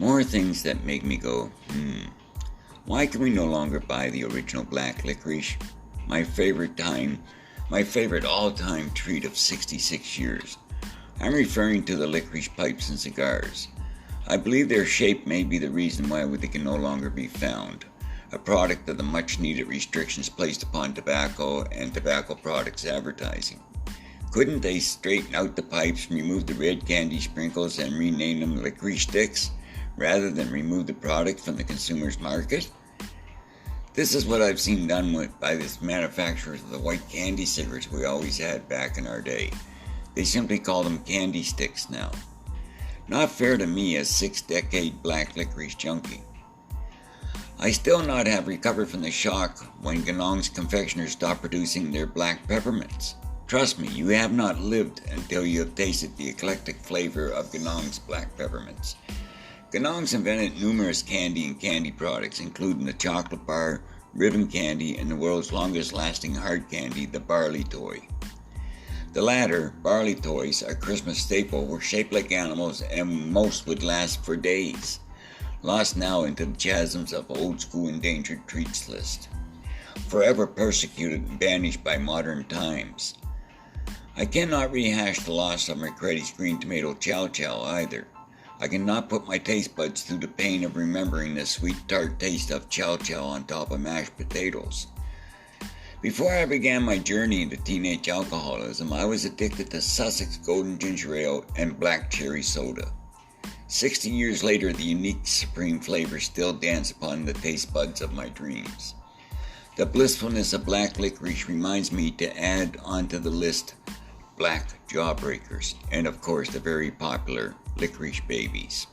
More things that make me go, Why can we no longer buy the original black licorice? My favorite all-time treat of 66 years. I'm referring to the licorice pipes and cigars. I believe their shape may be the reason why they can no longer be found, a product of the much-needed restrictions placed upon tobacco and tobacco products advertising. Couldn't they straighten out the pipes, remove the red candy sprinkles, and rename them licorice sticks, rather than remove the product from the consumer's market? This is what I've seen done by the manufacturers of the white candy cigarettes we always had back in our day. They simply call them candy sticks now. Not fair to me, a 6-decade black licorice junkie. I still not have recovered from the shock when Ganong's confectioners stopped producing their black peppermints. Trust me, you have not lived until you have tasted the eclectic flavor of Ganong's black peppermints. Ganong's invented numerous candy and candy products, including the chocolate bar, ribbon candy, and the world's longest-lasting hard candy, the barley toy. The latter, barley toys, a Christmas staple, were shaped like animals and most would last for days, lost now into the chasms of old-school endangered treats list, forever persecuted and banished by modern times. I cannot rehash the loss of McCready's green tomato chow chow either. I cannot put my taste buds through the pain of remembering the sweet tart taste of chow chow on top of mashed potatoes. Before I began my journey into teenage alcoholism, I was addicted to Sussex Golden Ginger Ale and black cherry soda. 60 years later, the unique supreme flavor still dance upon the taste buds of my dreams. The blissfulness of black licorice reminds me to add onto the list black jawbreakers, and of course the very popular licorice babies.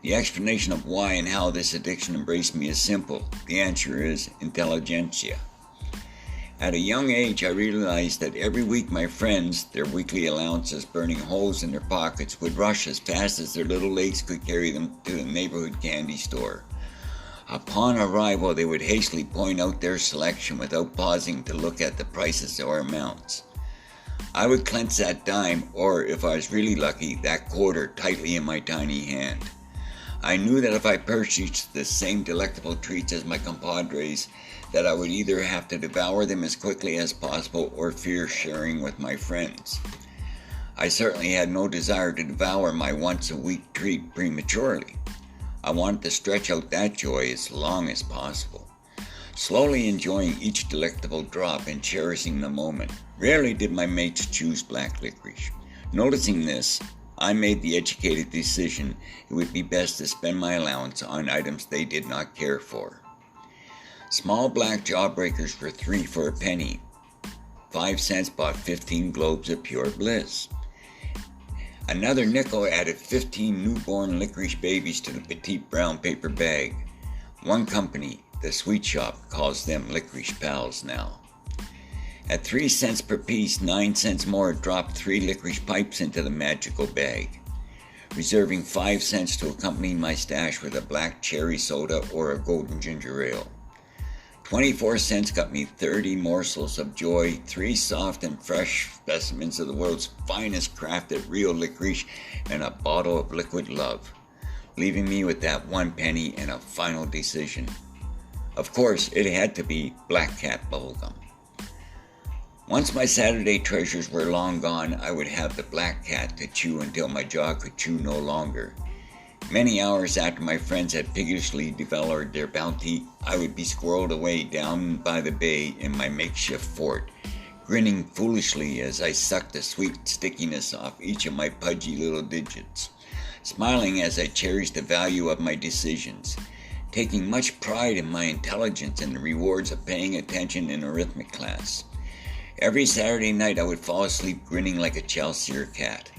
The explanation of why and how this addiction embraced me is simple. The answer is intelligentsia. At a young age, I realized that every week my friends, their weekly allowances burning holes in their pockets, would rush as fast as their little legs could carry them to the neighborhood candy store. Upon arrival, they would hastily point out their selection without pausing to look at the prices or amounts. I would clench that dime, or if I was really lucky, that quarter tightly in my tiny hand. I knew that if I purchased the same delectable treats as my compadres, that I would either have to devour them as quickly as possible or fear sharing with my friends. I certainly had no desire to devour my once-a-week treat prematurely. I wanted to stretch out that joy as long as possible, slowly enjoying each delectable drop and cherishing the moment. Rarely did my mates choose black licorice. Noticing this, I made the educated decision it would be best to spend my allowance on items they did not care for. Small black jawbreakers were 3 for a penny. 5 cents bought 15 globes of pure bliss. Another nickel added 15 newborn licorice babies to the petite brown paper bag. One company, the sweet shop, calls them licorice pals now. At 3 cents per piece, 9 cents more dropped 3 licorice pipes into the magical bag, reserving 5 cents to accompany my stash with a black cherry soda or a golden ginger ale. 24 cents got me 30 morsels of joy, 3 soft and fresh specimens of the world's finest crafted real licorice, and a bottle of liquid love, leaving me with that 1 penny and a final decision. Of course, it had to be Black Cat bubblegum. Once my Saturday treasures were long gone, I would have the Black Cat to chew until my jaw could chew no longer. Many hours after my friends had piggishly devoured their bounty, I would be squirreled away down by the bay in my makeshift fort, grinning foolishly as I sucked the sweet stickiness off each of my pudgy little digits, smiling as I cherished the value of my decisions, taking much pride in my intelligence and the rewards of paying attention in arithmetic class. Every Saturday night I would fall asleep grinning like a Chelsea cat,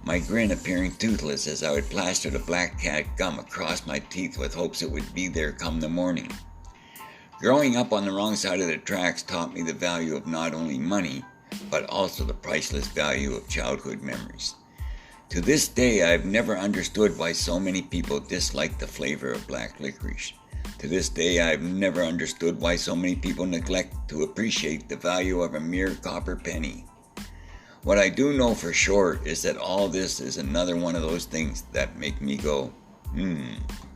my grin appearing toothless as I would plaster the Black Cat gum across my teeth with hopes it would be there come the morning. Growing up on the wrong side of the tracks taught me the value of not only money, but also the priceless value of childhood memories. To this day, I have never understood why so many people dislike the flavor of black licorice. To this day, I have never understood why so many people neglect to appreciate the value of a mere copper penny. What I do know for sure is that all this is another one of those things that make me go, Mmm.